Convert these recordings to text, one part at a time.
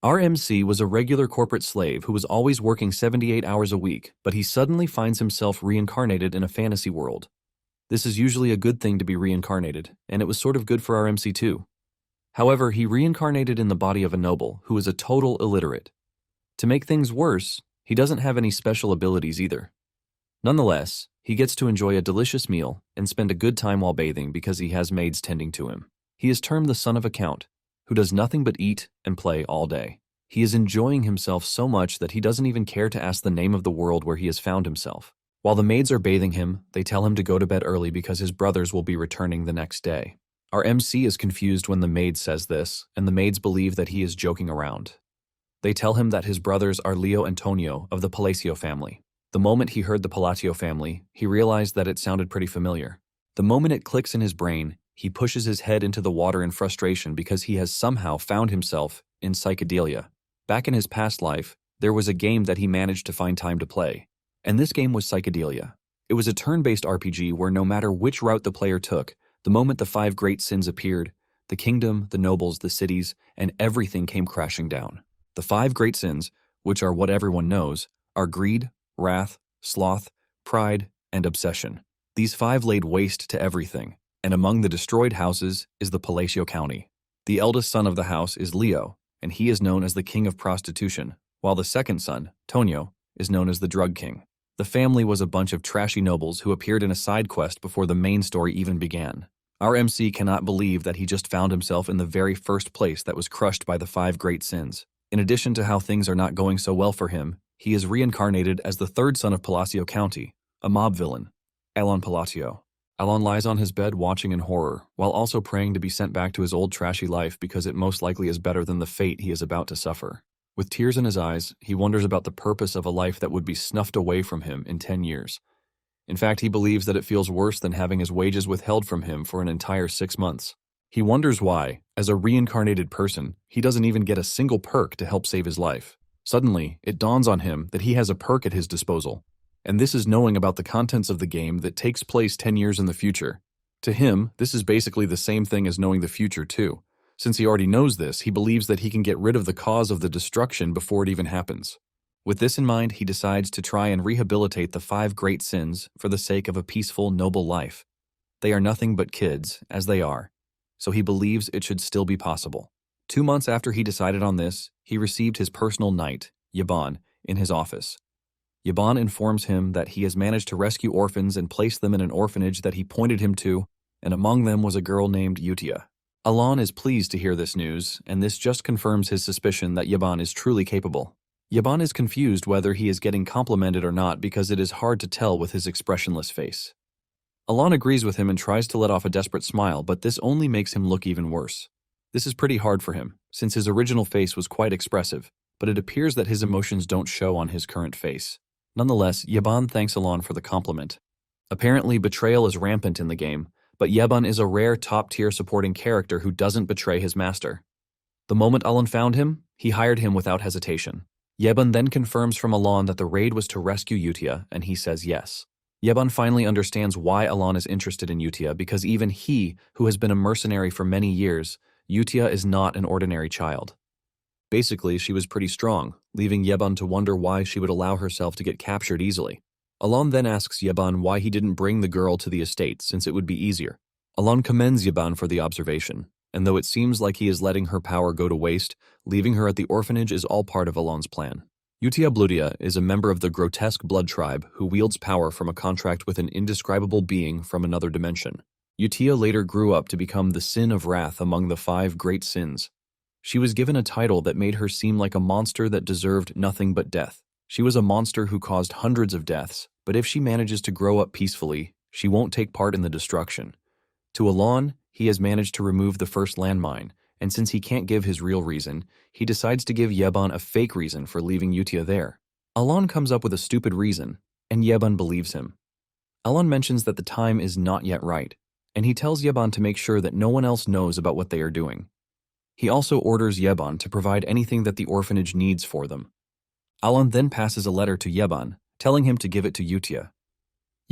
Our MC was a regular corporate slave who was always working 78 hours a week, but he suddenly finds himself reincarnated in a fantasy world. This is usually a good thing to be reincarnated, and it was sort of good for our MC too. However, he reincarnated in the body of a noble who is a total illiterate. To make things worse, he doesn't have any special abilities either. Nonetheless, he gets to enjoy a delicious meal and spend a good time while bathing because he has maids tending to him. He is termed the son of a count, who does nothing but eat and play all day. He is enjoying himself so much that he doesn't even care to ask the name of the world where he has found himself. While the maids are bathing him, they tell him to go to bed early because his brothers will be returning the next day. Our MC is confused when the maid says this, and the maids believe that he is joking around. They tell him that his brothers are Leo and Tonio of the Palacio family. The moment he heard the Palacio family, he realized that it sounded pretty familiar. The moment it clicks in his brain, he pushes his head into the water in frustration because he has somehow found himself in psychedelia. Back in his past life, there was a game that he managed to find time to play, and this game was Psychedelia. It was a turn-based RPG where no matter which route the player took, the moment the 5 great sins appeared, the kingdom, the nobles, the cities, and everything came crashing down. The 5 great sins, which are what everyone knows, are greed, wrath, sloth, pride, and obsession. These 5 laid waste to everything, and among the destroyed houses is the Palacio County. The eldest son of the house is Leo, and he is known as the king of prostitution, while the second son, Tonio, is known as the drug king. The family was a bunch of trashy nobles who appeared in a side quest before the main story even began. Our MC cannot believe that he just found himself in the very first place that was crushed by the 5 great sins. In addition to how things are not going so well for him, he is reincarnated as the 3rd son of Palacio County, a mob villain, Alon Palacio. Alon lies on his bed watching in horror, while also praying to be sent back to his old trashy life because it most likely is better than the fate he is about to suffer. With tears in his eyes, he wonders about the purpose of a life that would be snuffed away from him in 10 years. In fact, he believes that it feels worse than having his wages withheld from him for an entire 6 months. He wonders why, as a reincarnated person, he doesn't even get a single perk to help save his life. Suddenly, it dawns on him that he has a perk at his disposal, and this is knowing about the contents of the game that takes place 10 years in the future. To him, this is basically the same thing as knowing the future too. Since he already knows this, he believes that he can get rid of the cause of the destruction before it even happens. With this in mind, he decides to try and rehabilitate the 5 great sins for the sake of a peaceful, noble life. They are nothing but kids, as they are, so he believes it should still be possible. 2 months after he decided on this, he received his personal knight, Yaban, in his office. Yaban informs him that he has managed to rescue orphans and place them in an orphanage that he pointed him to, and among them was a girl named Utia. Alon is pleased to hear this news, and this just confirms his suspicion that Yaban is truly capable. Yaban is confused whether he is getting complimented or not because it is hard to tell with his expressionless face. Alon agrees with him and tries to let off a desperate smile, but this only makes him look even worse. This is pretty hard for him, since his original face was quite expressive, but it appears that his emotions don't show on his current face. Nonetheless, Yaban thanks Alon for the compliment. Apparently, betrayal is rampant in the game, but Yaban is a rare top-tier supporting character who doesn't betray his master. The moment Alon found him, he hired him without hesitation. Yaban then confirms from Alon that the raid was to rescue Utia, and he says yes. Yaban finally understands why Alon is interested in Utia because even he, who has been a mercenary for many years, Utia is not an ordinary child. Basically, she was pretty strong, leaving Yaban to wonder why she would allow herself to get captured easily. Alon then asks Yaban why he didn't bring the girl to the estate since it would be easier. Alon commends Yaban for the observation, and though it seems like he is letting her power go to waste, leaving her at the orphanage is all part of Alon's plan. Utia Bludia is a member of the grotesque blood tribe who wields power from a contract with an indescribable being from another dimension. Utia later grew up to become the sin of wrath among the 5 great sins. She was given a title that made her seem like a monster that deserved nothing but death. She was a monster who caused hundreds of deaths, but if she manages to grow up peacefully, she won't take part in the destruction. To Alon, he has managed to remove the first landmine, and since he can't give his real reason, he decides to give Yaban a fake reason for leaving Utia there. Alon comes up with a stupid reason, and Yaban believes him. Alon mentions that the time is not yet right, and he tells Yaban to make sure that no one else knows about what they are doing. He also orders Yaban to provide anything that the orphanage needs for them. Alon then passes a letter to Yaban, telling him to give it to Utia.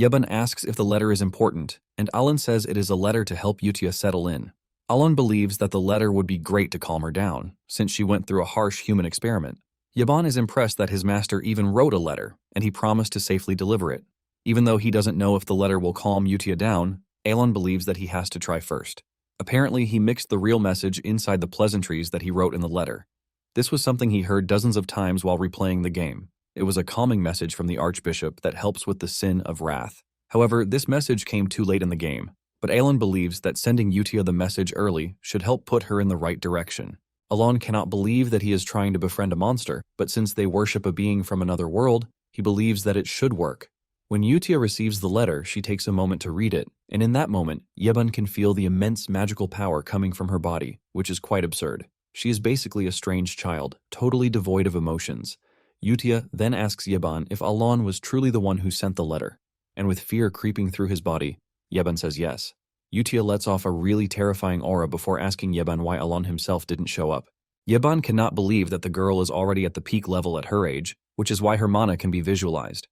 Yaban asks if the letter is important, and Alon says it is a letter to help Utia settle in. Alon believes that the letter would be great to calm her down, since she went through a harsh human experiment. Yaban is impressed that his master even wrote a letter, and he promised to safely deliver it. Even though he doesn't know if the letter will calm Utia down, Alon believes that he has to try first. Apparently, he mixed the real message inside the pleasantries that he wrote in the letter. This was something he heard dozens of times while replaying the game. It was a calming message from the Archbishop that helps with the sin of wrath. However, this message came too late in the game, but Alon believes that sending Utia the message early should help put her in the right direction. Alon cannot believe that he is trying to befriend a monster, but since they worship a being from another world, he believes that it should work. When Utia receives the letter, she takes a moment to read it, and in that moment, Yeban can feel the immense magical power coming from her body, which is quite absurd. She is basically a strange child, totally devoid of emotions. Utia then asks Yeban if Alon was truly the one who sent the letter, and with fear creeping through his body, Yeban says yes. Utia lets off a really terrifying aura before asking Yeban why Alon himself didn't show up. Yeban cannot believe that the girl is already at the peak level at her age, which is why her mana can be visualized.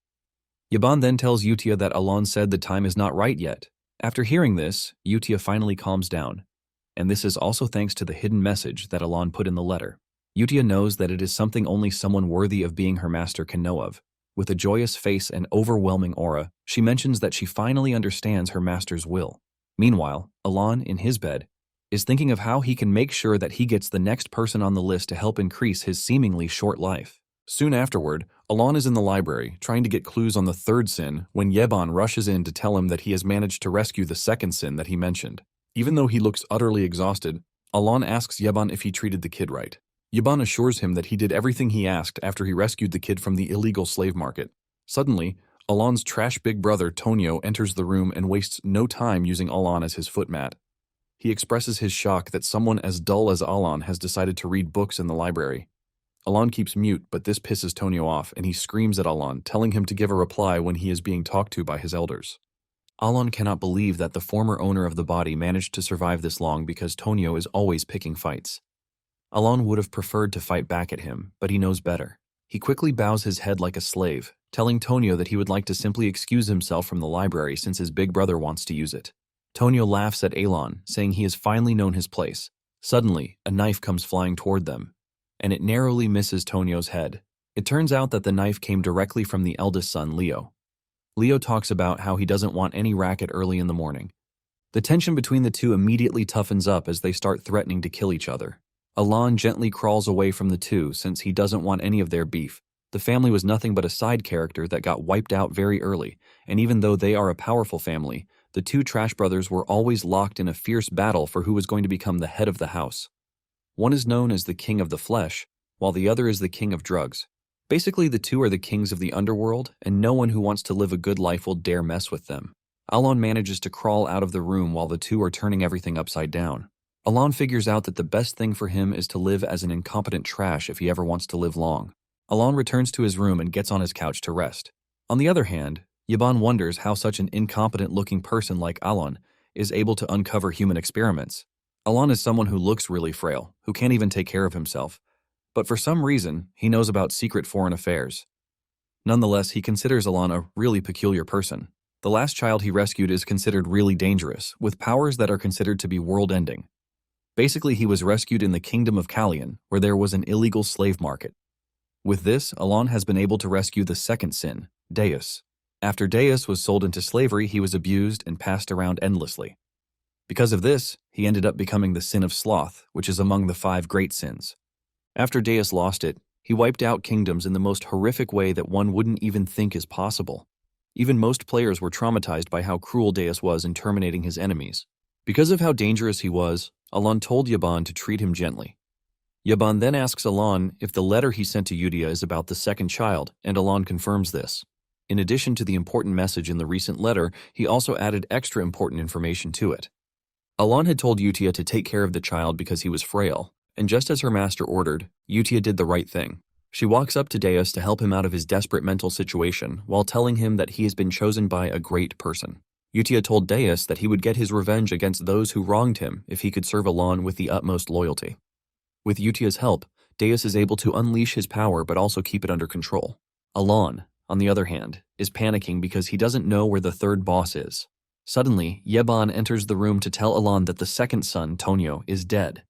Yeban then tells Utia that Alon said the time is not right yet. After hearing this, Utia finally calms down. And this is also thanks to the hidden message that Alon put in the letter. Utia knows that it is something only someone worthy of being her master can know of. With a joyous face and overwhelming aura, she mentions that she finally understands her master's will. Meanwhile, Alon, in his bed, is thinking of how he can make sure that he gets the next person on the list to help increase his seemingly short life. Soon afterward, Alon is in the library, trying to get clues on the third sin when Yeban rushes in to tell him that he has managed to rescue the second sin that he mentioned. Even though he looks utterly exhausted, Alon asks Yeban if he treated the kid right. Yeban assures him that he did everything he asked after he rescued the kid from the illegal slave market. Suddenly, Alon's trash big brother Tonio enters the room and wastes no time using Alon as his footmat. He expresses his shock that someone as dull as Alon has decided to read books in the library. Alon keeps mute, but this pisses Tonio off, and he screams at Alon, telling him to give a reply when he is being talked to by his elders. Alon cannot believe that the former owner of the body managed to survive this long because Tonio is always picking fights. Alon would have preferred to fight back at him, but he knows better. He quickly bows his head like a slave, telling Tonio that he would like to simply excuse himself from the library since his big brother wants to use it. Tonio laughs at Alon, saying he has finally known his place. Suddenly, a knife comes flying toward them, and it narrowly misses Tonio's head. It turns out that the knife came directly from the eldest son, Leo. Leo talks about how he doesn't want any racket early in the morning. The tension between the two immediately toughens up as they start threatening to kill each other. Alon gently crawls away from the two since he doesn't want any of their beef. The family was nothing but a side character that got wiped out very early, and even though they are a powerful family, the two trash brothers were always locked in a fierce battle for who was going to become the head of the house. One is known as the king of the flesh, while the other is the king of drugs. Basically, the two are the kings of the underworld, and no one who wants to live a good life will dare mess with them. Alon manages to crawl out of the room while the two are turning everything upside down. Alon figures out that the best thing for him is to live as an incompetent trash if he ever wants to live long. Alon returns to his room and gets on his couch to rest. On the other hand, Yeban wonders how such an incompetent-looking person like Alon is able to uncover human experiments. Alon is someone who looks really frail, who can't even take care of himself, but for some reason, he knows about secret foreign affairs. Nonetheless, he considers Alon a really peculiar person. The last child he rescued is considered really dangerous, with powers that are considered to be world-ending. Basically, he was rescued in the kingdom of Kallian, where there was an illegal slave market. With this, Alon has been able to rescue the second sin, Deus. After Deus was sold into slavery, he was abused and passed around endlessly. Because of this, he ended up becoming the sin of sloth, which is among the 5 great sins. After Deus lost it, he wiped out kingdoms in the most horrific way that one wouldn't even think is possible. Even most players were traumatized by how cruel Deus was in terminating his enemies. Because of how dangerous he was, Alon told Yeban to treat him gently. Yeban then asks Alon if the letter he sent to Udia is about the second child, and Alon confirms this. In addition to the important message in the recent letter, he also added extra important information to it. Alon had told Utia to take care of the child because he was frail, and just as her master ordered, Utia did the right thing. She walks up to Deus to help him out of his desperate mental situation while telling him that he has been chosen by a great person. Utia told Deus that he would get his revenge against those who wronged him if he could serve Alon with the utmost loyalty. With Utia's help, Deus is able to unleash his power but also keep it under control. Alon, on the other hand, is panicking because he doesn't know where the third boss is. Suddenly, Yeban enters the room to tell Alon that the second son, Tonyo, is dead.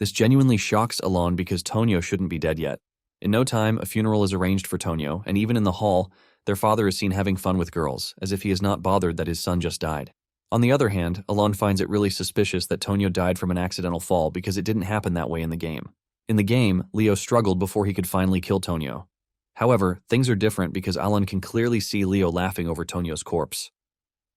This genuinely shocks Alon because Tonyo shouldn't be dead yet. In no time, a funeral is arranged for Tonyo, and even in the hall, their father is seen having fun with girls, as if he is not bothered that his son just died. On the other hand, Alon finds it really suspicious that Tonyo died from an accidental fall because it didn't happen that way in the game. In the game, Leo struggled before he could finally kill Tonyo. However, things are different because Alon can clearly see Leo laughing over Tonyo's corpse.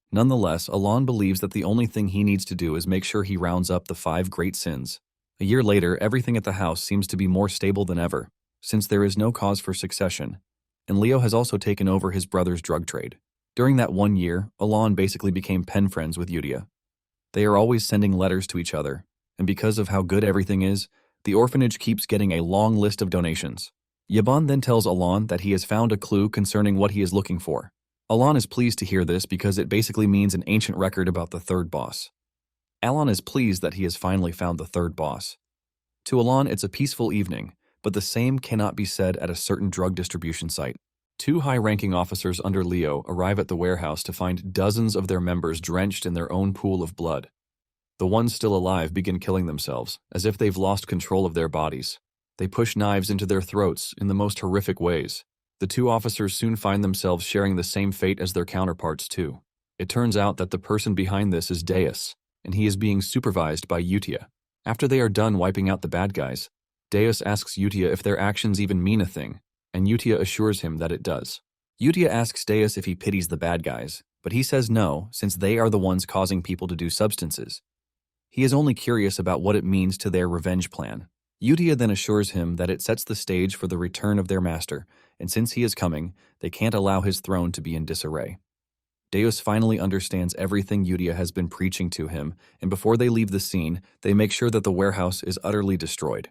Nonetheless, Alon believes that the only thing he needs to do is make sure he rounds up the 5 great sins. A year later, everything at the house seems to be more stable than ever, since there is no cause for succession, and Leo has also taken over his brother's drug trade. During that 1 year, Alon basically became pen friends with Yudia. They are always sending letters to each other, and because of how good everything is, the orphanage keeps getting a long list of donations. Yeban then tells Alon that he has found a clue concerning what he is looking for. Alon is pleased to hear this because it basically means an ancient record about the third boss. Alon is pleased that he has finally found the third boss. To Alon, it's a peaceful evening, but the same cannot be said at a certain drug distribution site. 2 high-ranking officers under Leo arrive at the warehouse to find dozens of their members drenched in their own pool of blood. The ones still alive begin killing themselves, as if they've lost control of their bodies. They push knives into their throats in the most horrific ways. The 2 officers soon find themselves sharing the same fate as their counterparts too. It turns out that the person behind this is Deus, and he is being supervised by Yutia. After they are done wiping out the bad guys, Deus asks Yutia if their actions even mean a thing, and Yutia assures him that it does. Yutia asks Deus if he pities the bad guys, but he says no, since they are the ones causing people to do substances. He is only curious about what it means to their revenge plan. Yutia then assures him that it sets the stage for the return of their master, and since he is coming, they can't allow his throne to be in disarray. Deus finally understands everything Yutia has been preaching to him, and before they leave the scene, they make sure that the warehouse is utterly destroyed.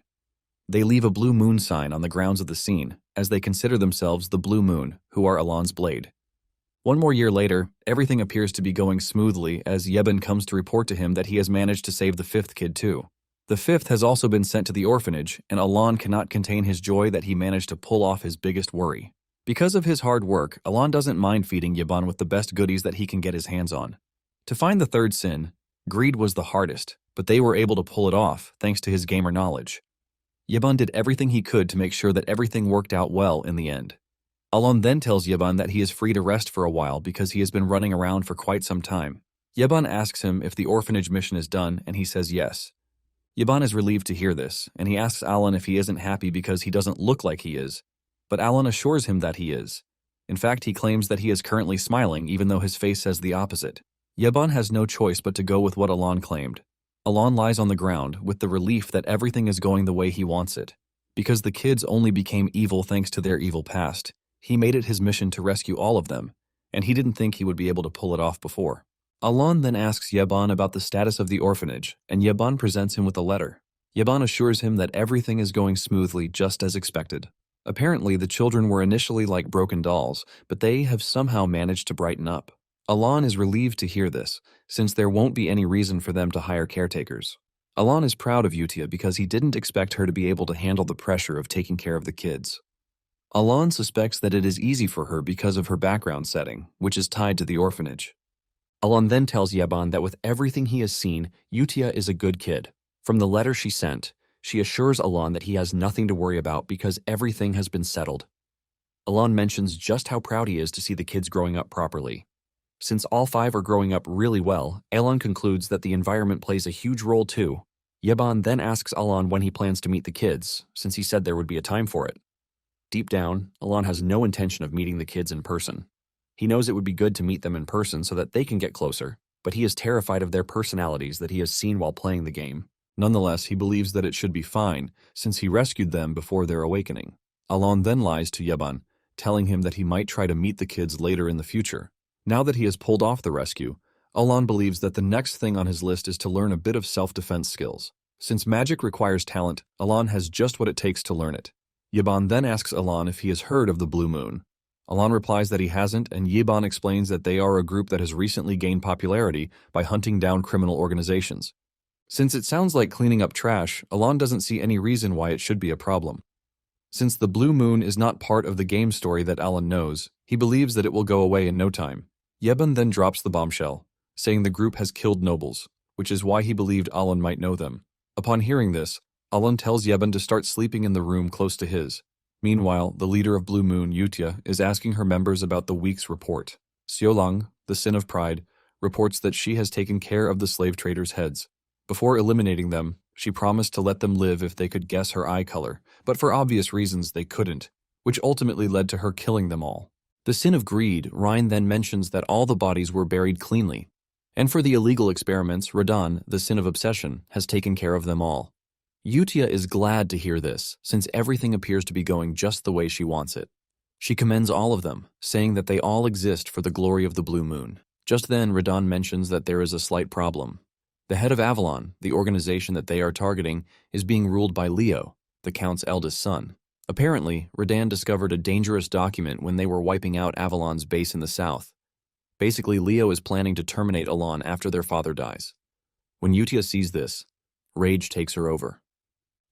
They leave a blue moon sign on the grounds of the scene, as they consider themselves the Blue Moon, who are Alon's blade. 1 more year later, everything appears to be going smoothly as Yeban comes to report to him that he has managed to save the 5th kid too. The 5th has also been sent to the orphanage, and Alon cannot contain his joy that he managed to pull off his biggest worry. Because of his hard work, Alon doesn't mind feeding Yeban with the best goodies that he can get his hands on. To find the 3rd sin, greed was the hardest, but they were able to pull it off thanks to his gamer knowledge. Yeban did everything he could to make sure that everything worked out well in the end. Alon then tells Yeban that he is free to rest for a while because he has been running around for quite some time. Yeban asks him if the orphanage mission is done, and he says yes. Yeban is relieved to hear this, and he asks Alon if he isn't happy because he doesn't look like he is, but Alon assures him that he is. In fact, he claims that he is currently smiling even though his face says the opposite. Yeban has no choice but to go with what Alon claimed. Alon lies on the ground with the relief that everything is going the way he wants it. Because the kids only became evil thanks to their evil past, he made it his mission to rescue all of them, and he didn't think he would be able to pull it off before. Alon then asks Yeban about the status of the orphanage, and Yeban presents him with a letter. Yeban assures him that everything is going smoothly just as expected. Apparently, the children were initially like broken dolls, but they have somehow managed to brighten up. Alon is relieved to hear this, since there won't be any reason for them to hire caretakers. Alon is proud of Yutia because he didn't expect her to be able to handle the pressure of taking care of the kids. Alon suspects that it is easy for her because of her background setting, which is tied to the orphanage. Alon then tells Yeban that with everything he has seen, Yutia is a good kid. From the letter she sent, she assures Alon that he has nothing to worry about because everything has been settled. Alon mentions just how proud he is to see the kids growing up properly. Since all 5 are growing up really well, Alon concludes that the environment plays a huge role too. Yeban then asks Alon when he plans to meet the kids, since he said there would be a time for it. Deep down, Alon has no intention of meeting the kids in person. He knows it would be good to meet them in person so that they can get closer, but he is terrified of their personalities that he has seen while playing the game. Nonetheless, he believes that it should be fine, since he rescued them before their awakening. Alon then lies to Yeban, telling him that he might try to meet the kids later in the future. Now that he has pulled off the rescue, Alon believes that the next thing on his list is to learn a bit of self-defense skills. Since magic requires talent, Alon has just what it takes to learn it. Yeban then asks Alon if he has heard of the Blue Moon. Alon replies that he hasn't, and Yeban explains that they are a group that has recently gained popularity by hunting down criminal organizations. Since it sounds like cleaning up trash, Alon doesn't see any reason why it should be a problem. Since the Blue Moon is not part of the game story that Alon knows, he believes that it will go away in no time. Yeban then drops the bombshell, saying the group has killed nobles, which is why he believed Alan might know them. Upon hearing this, Alan tells Yeban to start sleeping in the room close to his. Meanwhile, the leader of Blue Moon, Yutia, is asking her members about the week's report. Xiaolang, the Sin of Pride, reports that she has taken care of the slave traders' heads. Before eliminating them, she promised to let them live if they could guess her eye color, but for obvious reasons they couldn't, which ultimately led to her killing them all. The Sin of Greed, Ryan then mentions that all the bodies were buried cleanly. And for the illegal experiments, Radan, the Sin of Obsession, has taken care of them all. Yutia is glad to hear this, since everything appears to be going just the way she wants it. She commends all of them, saying that they all exist for the glory of the Blue Moon. Just then, Radan mentions that there is a slight problem. The head of Avalon, the organization that they are targeting, is being ruled by Leo, the Count's eldest son. Apparently, Radan discovered a dangerous document when they were wiping out Avalon's base in the south. Basically, Leo is planning to terminate Alan after their father dies. When Yutia sees this, rage takes her over.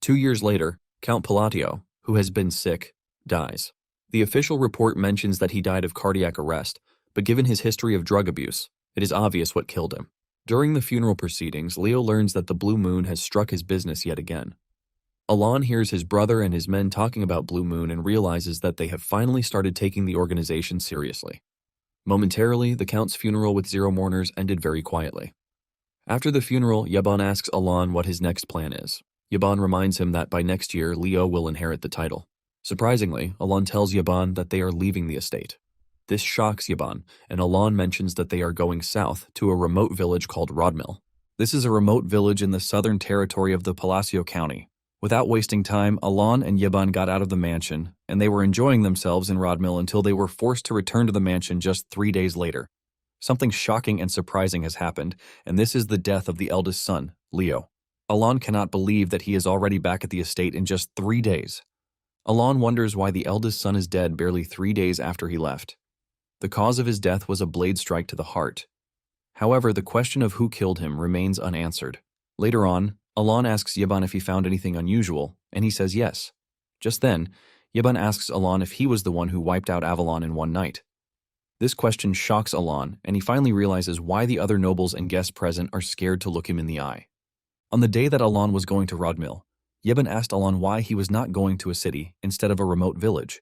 2 years later, Count Palatio, who has been sick, dies. The official report mentions that he died of cardiac arrest, but given his history of drug abuse, it is obvious what killed him. During the funeral proceedings, Leo learns that the Blue Moon has struck his business yet again. Alan hears his brother and his men talking about Blue Moon and realizes that they have finally started taking the organization seriously. Momentarily, the Count's funeral with 0 mourners ended very quietly. After the funeral, Yaban asks Alan what his next plan is. Yaban reminds him that by next year, Leo will inherit the title. Surprisingly, Alan tells Yaban that they are leaving the estate. This shocks Yaban, and Alan mentions that they are going south to a remote village called Rodmill. This is a remote village in the southern territory of the Palacio County. Without wasting time, Alan and Yaban got out of the mansion, and they were enjoying themselves in Rodmill until they were forced to return to the mansion just 3 days later. Something shocking and surprising has happened, and this is the death of the eldest son, Leo. Alan cannot believe that he is already back at the estate in just 3 days. Alan wonders why the eldest son is dead barely 3 days after he left. The cause of his death was a blade strike to the heart. However, the question of who killed him remains unanswered. Later on, Alan asks Yaban if he found anything unusual, and he says yes. Just then, Yaban asks Alan if he was the one who wiped out Avalon in one night. This question shocks Alan, and he finally realizes why the other nobles and guests present are scared to look him in the eye. On the day that Alan was going to Rodmill, Yaban asked Alan why he was not going to a city instead of a remote village.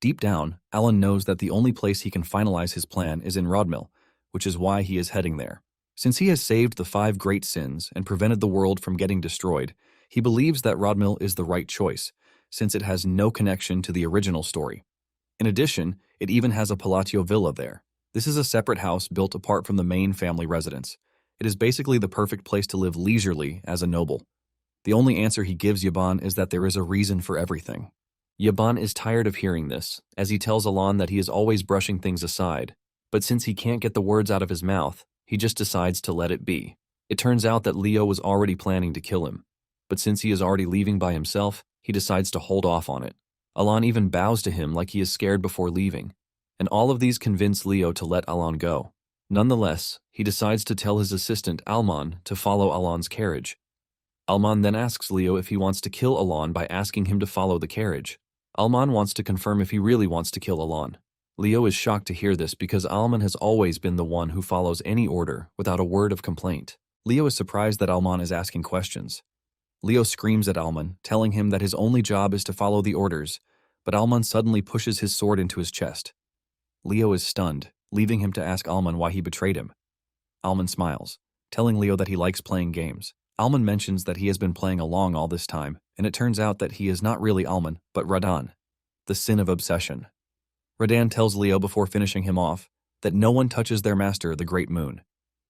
Deep down, Alan knows that the only place he can finalize his plan is in Rodmill, which is why he is heading there. Since he has saved the 5 great sins and prevented the world from getting destroyed, he believes that Rodmill is the right choice, since it has no connection to the original story. In addition, it even has a Palatio villa there. This is a separate house built apart from the main family residence. It is basically the perfect place to live leisurely as a noble. The only answer he gives Yaban is that there is a reason for everything. Yaban is tired of hearing this, as he tells Alan that he is always brushing things aside, but since he can't get the words out of his mouth, he just decides to let it be. It turns out that Leo was already planning to kill him, but since he is already leaving by himself, he decides to hold off on it. Alan even bows to him like he is scared before leaving, and all of these convince Leo to let Alan go. Nonetheless, he decides to tell his assistant Alman to follow Alan's carriage. Alman then asks Leo if he wants to kill Alan by asking him to follow the carriage. Alman wants to confirm if he really wants to kill Alan. Leo is shocked to hear this because Alman has always been the one who follows any order without a word of complaint. Leo is surprised that Alman is asking questions. Leo screams at Alman, telling him that his only job is to follow the orders, but Alman suddenly pushes his sword into his chest. Leo is stunned, leaving him to ask Alman why he betrayed him. Alman smiles, telling Leo that he likes playing games. Alman mentions that he has been playing along all this time, and it turns out that he is not really Alman, but Radan, the Sin of Obsession. Radan tells Leo before finishing him off that no one touches their master, the Great Moon.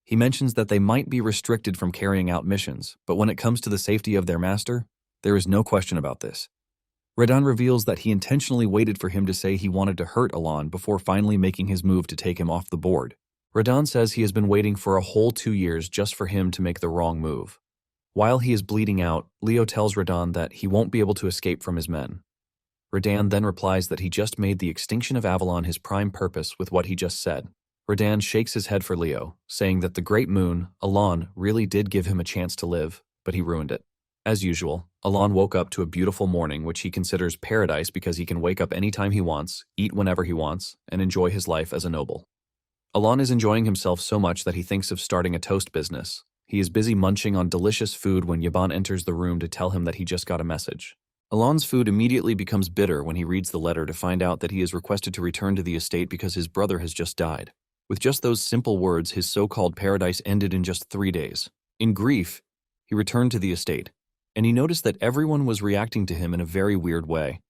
He mentions that they might be restricted from carrying out missions, but when it comes to the safety of their master, there is no question about this. Radan reveals that he intentionally waited for him to say he wanted to hurt Alan before finally making his move to take him off the board. Radan says he has been waiting for a whole 2 years just for him to make the wrong move. While he is bleeding out, Leo tells Radan that he won't be able to escape from his men. Radan then replies that he just made the extinction of Avalon his prime purpose with what he just said. Radan shakes his head for Leo, saying that the Great Moon, Alan, really did give him a chance to live, but he ruined it. As usual, Alan woke up to a beautiful morning which he considers paradise because he can wake up anytime he wants, eat whenever he wants, and enjoy his life as a noble. Alon is enjoying himself so much that he thinks of starting a toast business. He is busy munching on delicious food when Yaban enters the room to tell him that he just got a message. Alon's food immediately becomes bitter when he reads the letter to find out that he is requested to return to the estate because his brother has just died. With just those simple words, his so-called paradise ended in just 3 days. In grief, he returned to the estate, and he noticed that everyone was reacting to him in a very weird way.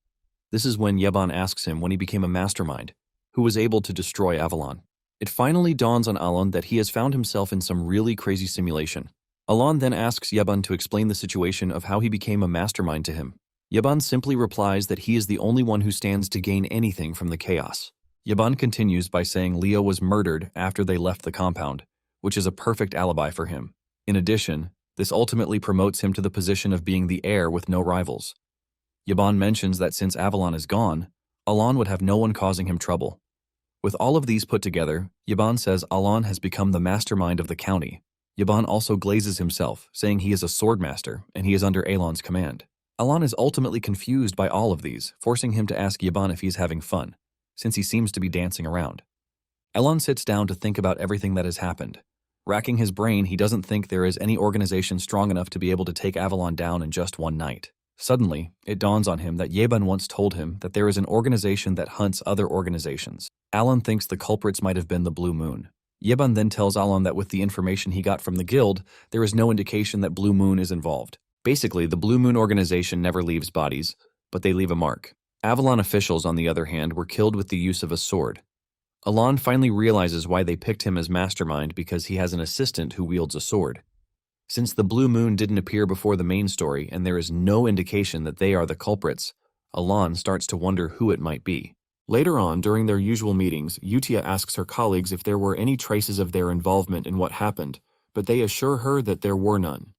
This is when Yaban asks him when he became a mastermind, who was able to destroy Avalon. It finally dawns on Alon that he has found himself in some really crazy simulation. Alon then asks Yaban to explain the situation of how he became a mastermind to him. Yaban simply replies that he is the only one who stands to gain anything from the chaos. Yaban continues by saying Leo was murdered after they left the compound, which is a perfect alibi for him. In addition, this ultimately promotes him to the position of being the heir with no rivals. Yaban mentions that since Avalon is gone, Alon would have no one causing him trouble. With all of these put together, Yaban says Alon has become the mastermind of the county. Yaban also glazes himself, saying he is a swordmaster and he is under Alon's command. Alon is ultimately confused by all of these, forcing him to ask Yaban if he is having fun, since he seems to be dancing around. Alon sits down to think about everything that has happened. Racking his brain, he doesn't think there is any organization strong enough to be able to take Avalon down in just one night. Suddenly, it dawns on him that Yaban once told him that there is an organization that hunts other organizations. Alon thinks the culprits might have been the Blue Moon. Yaban then tells Alon that with the information he got from the guild, there is no indication that Blue Moon is involved. Basically, the Blue Moon organization never leaves bodies, but they leave a mark. Avalon officials, on the other hand, were killed with the use of a sword. Alon finally realizes why they picked him as mastermind because he has an assistant who wields a sword. Since the Blue Moon didn't appear before the main story and there is no indication that they are the culprits, Alon starts to wonder who it might be. Later on, during their usual meetings, Yutia asks her colleagues if there were any traces of their involvement in what happened, but they assure her that there were none.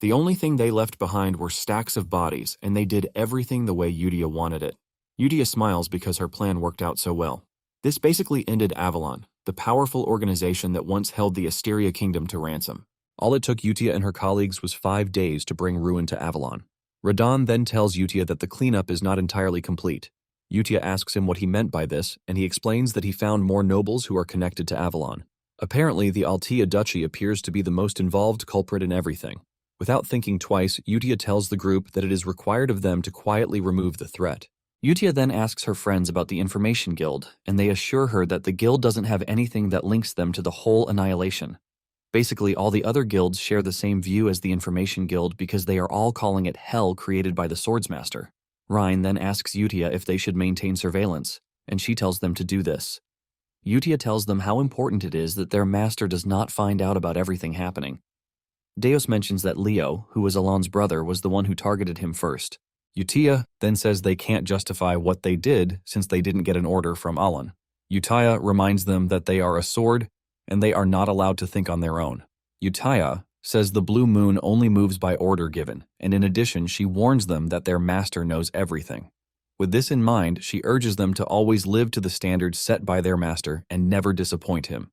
The only thing they left behind were stacks of bodies, and they did everything the way Yutia wanted it. Yutia smiles because her plan worked out so well. This basically ended Avalon, the powerful organization that once held the Asteria Kingdom to ransom. All it took Yutia and her colleagues was 5 days to bring ruin to Avalon. Radon then tells Yutia that the cleanup is not entirely complete. Yutia asks him what he meant by this, and he explains that he found more nobles who are connected to Avalon. Apparently, the Altea Duchy appears to be the most involved culprit in everything. Without thinking twice, Yutia tells the group that it is required of them to quietly remove the threat. Yutia then asks her friends about the Information Guild, and they assure her that the guild doesn't have anything that links them to the whole annihilation. Basically, all the other guilds share the same view as the Information Guild because they are all calling it hell created by the Swordsmaster. Ryan then asks Yutia if they should maintain surveillance, and she tells them to do this. Yutia tells them how important it is that their master does not find out about everything happening. Deus mentions that Leo, who was Alon's brother, was the one who targeted him first. Yutia then says they can't justify what they did since they didn't get an order from Alon. Yutia reminds them that they are a sword and they are not allowed to think on their own. Yutia says the Blue Moon only moves by order given, and in addition, she warns them that their master knows everything. With this in mind, she urges them to always live to the standards set by their master and never disappoint him.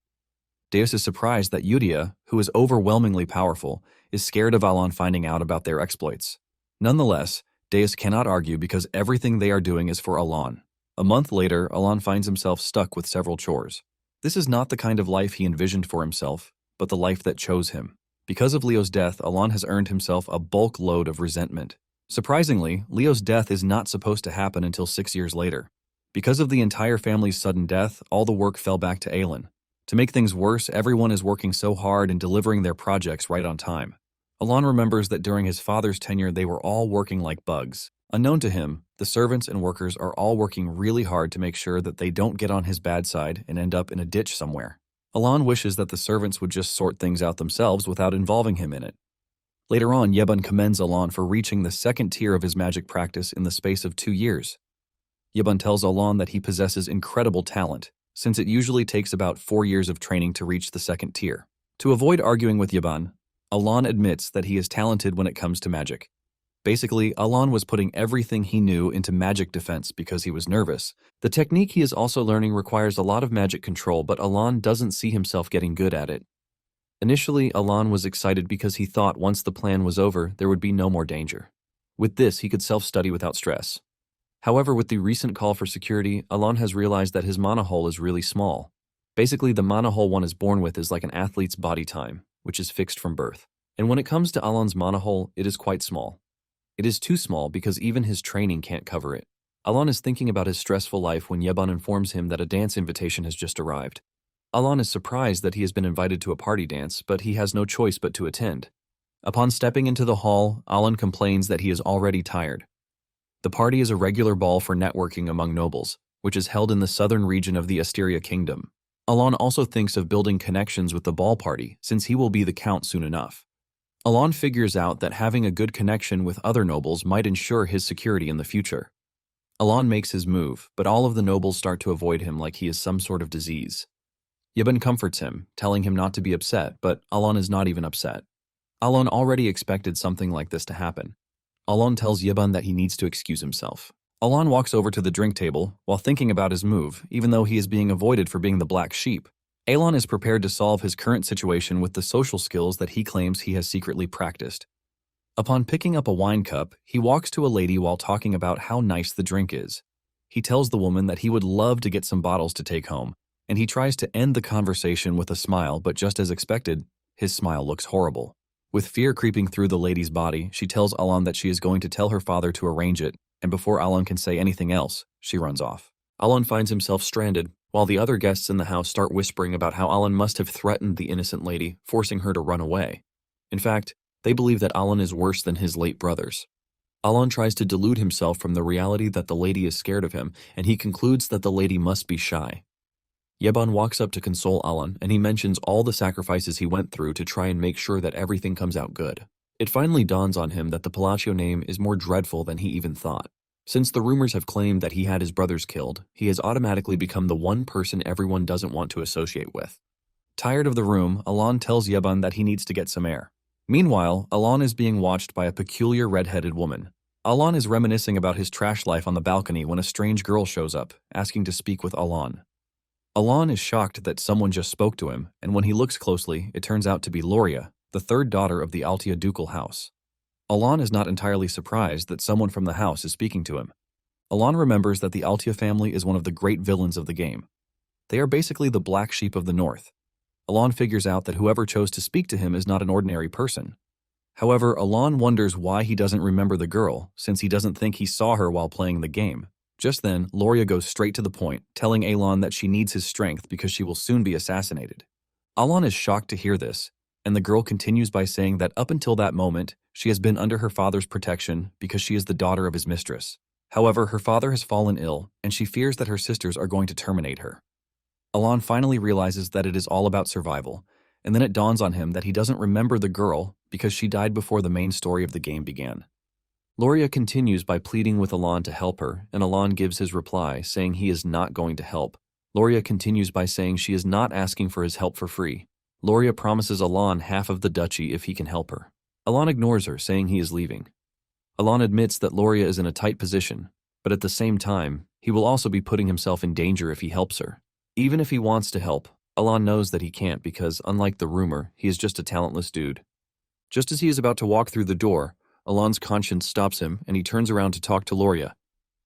Deus is surprised that Yutia, who is overwhelmingly powerful, is scared of Alon finding out about their exploits. Nonetheless, Deus cannot argue because everything they are doing is for Alon. A month later, Alon finds himself stuck with several chores. This is not the kind of life he envisioned for himself, but the life that chose him. Because of Leo's death, Alon has earned himself a bulk load of resentment. Surprisingly, Leo's death is not supposed to happen until 6 years later. Because of the entire family's sudden death, all the work fell back to Aelin. To make things worse, everyone is working so hard and delivering their projects right on time. Alon remembers that during his father's tenure they were all working like bugs. Unknown to him, the servants and workers are all working really hard to make sure that they don't get on his bad side and end up in a ditch somewhere. Alon wishes that the servants would just sort things out themselves without involving him in it. Later on, Yeban commends Alon for reaching the second tier of his magic practice in the space of 2 years. Yeban tells Alon that he possesses incredible talent, since it usually takes about 4 years of training to reach the second tier. To avoid arguing with Yeban, Alon admits that he is talented when it comes to magic. Basically, Alon was putting everything he knew into magic defense because he was nervous. The technique he is also learning requires a lot of magic control, but Alon doesn't see himself getting good at it. Initially, Alon was excited because he thought once the plan was over, there would be no more danger. With this, he could self-study without stress. However, with the recent call for security, Alon has realized that his mana hole is really small. Basically, the mana hole one is born with is like an athlete's body time, which is fixed from birth. And when it comes to Alon's mana hole, it is quite small. It is too small because even his training can't cover it. Alon is thinking about his stressful life when Yeban informs him that a dance invitation has just arrived. Alon is surprised that he has been invited to a party dance, but he has no choice but to attend. Upon stepping into the hall, Alon complains that he is already tired. The party is a regular ball for networking among nobles, which is held in the southern region of the Asteria Kingdom. Alon also thinks of building connections with the ball party, since he will be the count soon enough. Alon figures out that having a good connection with other nobles might ensure his security in the future. Alon makes his move, but all of the nobles start to avoid him like he is some sort of disease. Yeban comforts him, telling him not to be upset, but Alon is not even upset. Alon already expected something like this to happen. Alon tells Yeban that he needs to excuse himself. Alon walks over to the drink table while thinking about his move, even though he is being avoided for being the black sheep. Alon is prepared to solve his current situation with the social skills that he claims he has secretly practiced. Upon picking up a wine cup, he walks to a lady while talking about how nice the drink is. He tells the woman that he would love to get some bottles to take home, and he tries to end the conversation with a smile, but just as expected, his smile looks horrible. With fear creeping through the lady's body, she tells Alon that she is going to tell her father to arrange it, and before Alon can say anything else, she runs off. Alon finds himself stranded, while the other guests in the house start whispering about how Alon must have threatened the innocent lady, forcing her to run away. In fact, they believe that Alon is worse than his late brothers. Alon tries to delude himself from the reality that the lady is scared of him, and he concludes that the lady must be shy. Yeban walks up to console Alon, and he mentions all the sacrifices he went through to try and make sure that everything comes out good. It finally dawns on him that the Palacio name is more dreadful than he even thought. Since the rumors have claimed that he had his brothers killed, he has automatically become the one person everyone doesn't want to associate with. Tired of the room, Alon tells Yeban that he needs to get some air. Meanwhile, Alon is being watched by a peculiar red-headed woman. Alon is reminiscing about his trash life on the balcony when a strange girl shows up, asking to speak with Alon. Alon is shocked that someone just spoke to him, and when he looks closely, it turns out to be Loria, the third daughter of the Altia ducal house. Alon is not entirely surprised that someone from the house is speaking to him. Alon remembers that the Altia family is one of the great villains of the game. They are basically the black sheep of the north. Alon figures out that whoever chose to speak to him is not an ordinary person. However, Alon wonders why he doesn't remember the girl, since he doesn't think he saw her while playing the game. Just then, Loria goes straight to the point, telling Alon that she needs his strength because she will soon be assassinated. Alon is shocked to hear this, and the girl continues by saying that up until that moment, she has been under her father's protection because she is the daughter of his mistress. However, her father has fallen ill, and she fears that her sisters are going to terminate her. Alon finally realizes that it is all about survival, and then it dawns on him that he doesn't remember the girl because she died before the main story of the game began. Loria continues by pleading with Alon to help her, and Alon gives his reply, saying he is not going to help. Loria continues by saying she is not asking for his help for free. Loria promises Alon half of the duchy if he can help her. Alon ignores her, saying he is leaving. Alon admits that Loria is in a tight position, but at the same time, he will also be putting himself in danger if he helps her. Even if he wants to help, Alon knows that he can't because, unlike the rumor, he is just a talentless dude. Just as he is about to walk through the door, Alon's conscience stops him and he turns around to talk to Loria.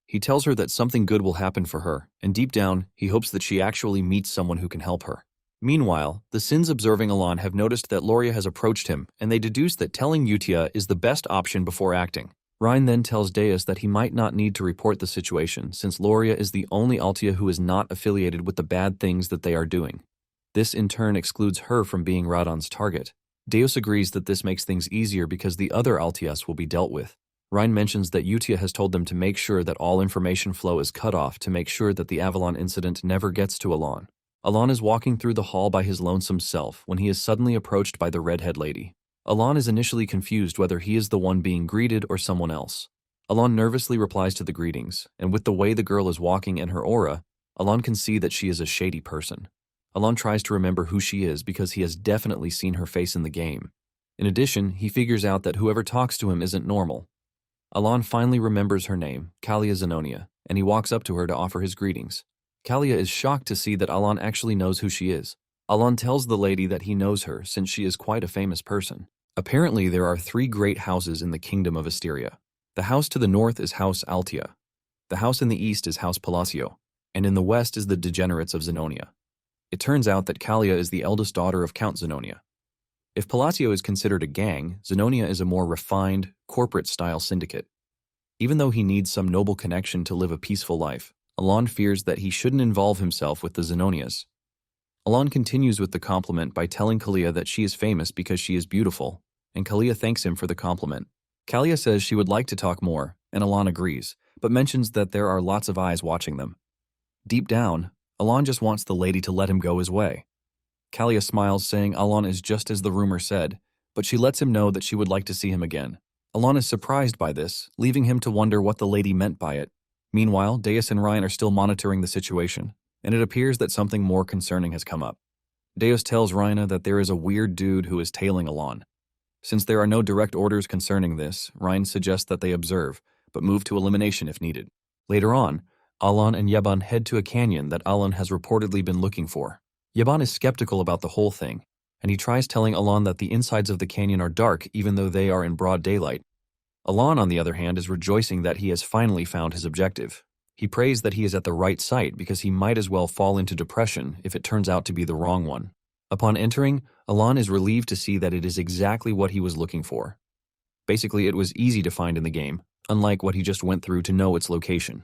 He tells her that something good will happen for her, and deep down, he hopes that she actually meets someone who can help her. Meanwhile, the Sins observing Alon have noticed that Loria has approached him, and they deduce that telling Utia is the best option before acting. Ryan then tells Deus that he might not need to report the situation since Loria is the only Altia who is not affiliated with the bad things that they are doing. This in turn excludes her from being Radon's target. Deus agrees that this makes things easier because the other Altias will be dealt with. Ryan mentions that Utia has told them to make sure that all information flow is cut off to make sure that the Avalon incident never gets to Alon. Alon is walking through the hall by his lonesome self when he is suddenly approached by the redhead lady. Alon is initially confused whether he is the one being greeted or someone else. Alon nervously replies to the greetings, and with the way the girl is walking and her aura, Alon can see that she is a shady person. Alon tries to remember who she is because he has definitely seen her face in the game. In addition, he figures out that whoever talks to him isn't normal. Alon finally remembers her name, Kalia Zenonia, and he walks up to her to offer his greetings. Kalia is shocked to see that Alon actually knows who she is. Alon tells the lady that he knows her since she is quite a famous person. Apparently, there are 3 great houses in the kingdom of Asteria. The house to the north is House Altia. The house in the east is House Palacio, and in the west is the degenerates of Zenonia. It turns out that Kalia is the eldest daughter of Count Zenonia. If Palatio is considered a gang, Zenonia is a more refined, corporate-style syndicate. Even though he needs some noble connection to live a peaceful life, Alon fears that he shouldn't involve himself with the Zenonias. Alon continues with the compliment by telling Kalia that she is famous because she is beautiful, and Kalia thanks him for the compliment. Kalia says she would like to talk more, and Alon agrees, but mentions that there are lots of eyes watching them. Deep down, Alon just wants the lady to let him go his way. Kalia smiles, saying Alon is just as the rumor said, but she lets him know that she would like to see him again. Alon is surprised by this, leaving him to wonder what the lady meant by it. Meanwhile, Deus and Ryan are still monitoring the situation, and it appears that something more concerning has come up. Deus tells Rhina that there is a weird dude who is tailing Alon. Since there are no direct orders concerning this, Ryan suggests that they observe, but move to elimination if needed. Later on, Alon and Yeban head to a canyon that Alon has reportedly been looking for. Yeban is skeptical about the whole thing, and he tries telling Alon that the insides of the canyon are dark even though they are in broad daylight. Alon, on the other hand, is rejoicing that he has finally found his objective. He prays that he is at the right site because he might as well fall into depression if it turns out to be the wrong one. Upon entering, Alon is relieved to see that it is exactly what he was looking for. Basically, it was easy to find in the game, unlike what he just went through to know its location.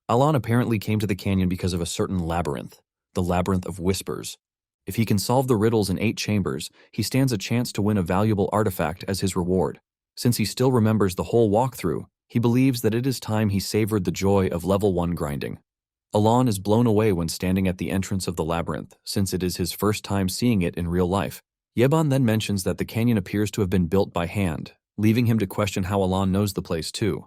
Alon apparently came to the canyon because of a certain labyrinth, the Labyrinth of Whispers. If he can solve the riddles in 8 chambers, he stands a chance to win a valuable artifact as his reward. Since he still remembers the whole walkthrough, he believes that it is time he savored the joy of level 1 grinding. Alon is blown away when standing at the entrance of the labyrinth, since it is his first time seeing it in real life. Yeban then mentions that the canyon appears to have been built by hand, leaving him to question how Alon knows the place too.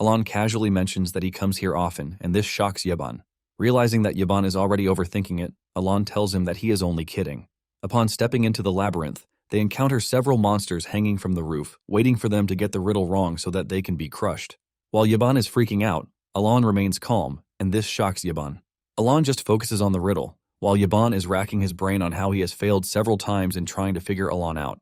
Alon casually mentions that he comes here often, and this shocks Yeban. Realizing that Yeban is already overthinking it, Alon tells him that he is only kidding. Upon stepping into the labyrinth, they encounter several monsters hanging from the roof, waiting for them to get the riddle wrong so that they can be crushed. While Yeban is freaking out, Alon remains calm, and this shocks Yeban. Alon just focuses on the riddle, while Yeban is racking his brain on how he has failed several times in trying to figure Alon out.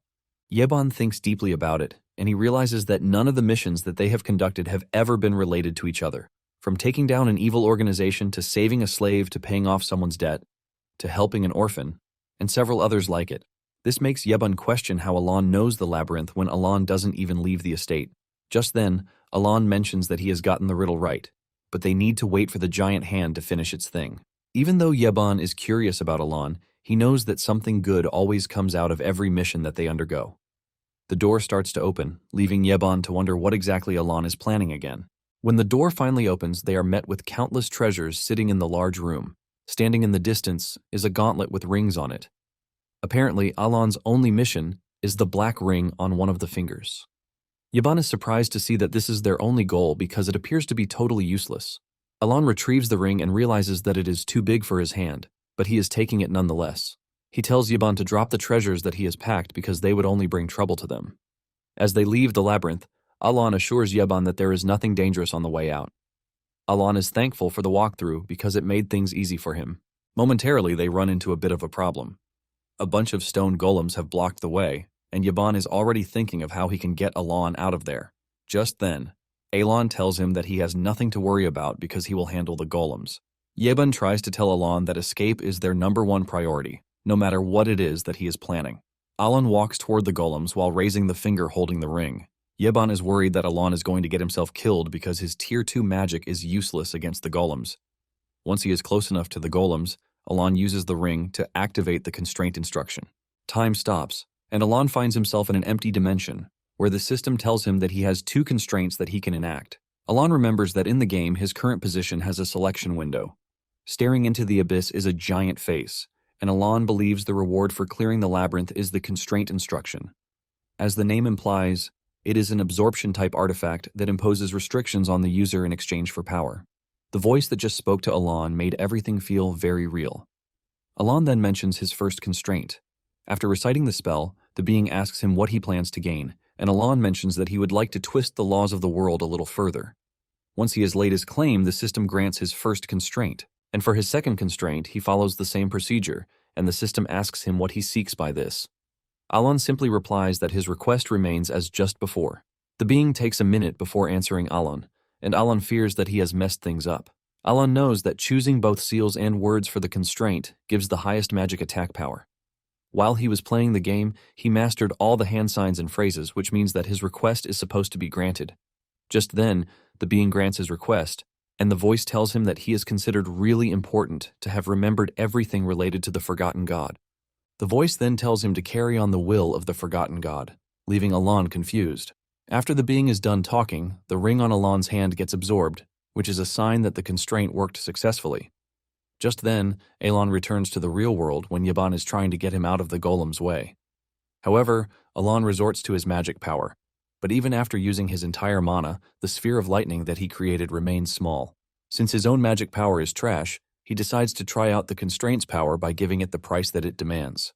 Yeban thinks deeply about it, and he realizes that none of the missions that they have conducted have ever been related to each other. From taking down an evil organization to saving a slave to paying off someone's debt, to helping an orphan, and several others like it. This makes Yeban question how Alon knows the labyrinth when Alon doesn't even leave the estate. Just then, Alon mentions that he has gotten the riddle right, but they need to wait for the giant hand to finish its thing. Even though Yeban is curious about Alon, he knows that something good always comes out of every mission that they undergo. The door starts to open, leaving Yeban to wonder what exactly Alon is planning again. When the door finally opens, they are met with countless treasures sitting in the large room. Standing in the distance is a gauntlet with rings on it. Apparently, Alon's only mission is the black ring on one of the fingers. Yeban is surprised to see that this is their only goal because it appears to be totally useless. Alon retrieves the ring and realizes that it is too big for his hand, but he is taking it nonetheless. He tells Yeban to drop the treasures that he has packed because they would only bring trouble to them. As they leave the labyrinth, Alon assures Yeban that there is nothing dangerous on the way out. Alon is thankful for the walkthrough because it made things easy for him. Momentarily, they run into a bit of a problem. A bunch of stone golems have blocked the way, and Yeban is already thinking of how he can get Alon out of there. Just then, Alon tells him that he has nothing to worry about because he will handle the golems. Yeban tries to tell Alon that escape is their #1 priority, no matter what it is that he is planning. Alon walks toward the golems while raising the finger holding the ring. Yeban is worried that Alon is going to get himself killed because his Tier 2 magic is useless against the golems. Once he is close enough to the golems, Alon uses the ring to activate the constraint instruction. Time stops, and Alon finds himself in an empty dimension, where the system tells him that he has 2 constraints that he can enact. Alon remembers that in the game, his current position has a selection window. Staring into the abyss is a giant face, and Alon believes the reward for clearing the labyrinth is the constraint instruction. As the name implies, it is an absorption-type artifact that imposes restrictions on the user in exchange for power. The voice that just spoke to Alon made everything feel very real. Alon then mentions his first constraint. After reciting the spell, the being asks him what he plans to gain, and Alon mentions that he would like to twist the laws of the world a little further. Once he has laid his claim, the system grants his first constraint, and for his second constraint, he follows the same procedure, and the system asks him what he seeks by this. Alon simply replies that his request remains as just before. The being takes a minute before answering Alon, and Alon fears that he has messed things up. Alon knows that choosing both seals and words for the constraint gives the highest magic attack power. While he was playing the game, he mastered all the hand signs and phrases, which means that his request is supposed to be granted. Just then, the being grants his request, and the voice tells him that he is considered really important to have remembered everything related to the forgotten god. The voice then tells him to carry on the will of the forgotten god, leaving Alon confused. After the being is done talking, the ring on Alon's hand gets absorbed, which is a sign that the constraint worked successfully. Just then, Alon returns to the real world when Yaban is trying to get him out of the golem's way. However, Alon resorts to his magic power, but even after using his entire mana, the sphere of lightning that he created remains small. Since his own magic power is trash, he decides to try out the constraint's power by giving it the price that it demands.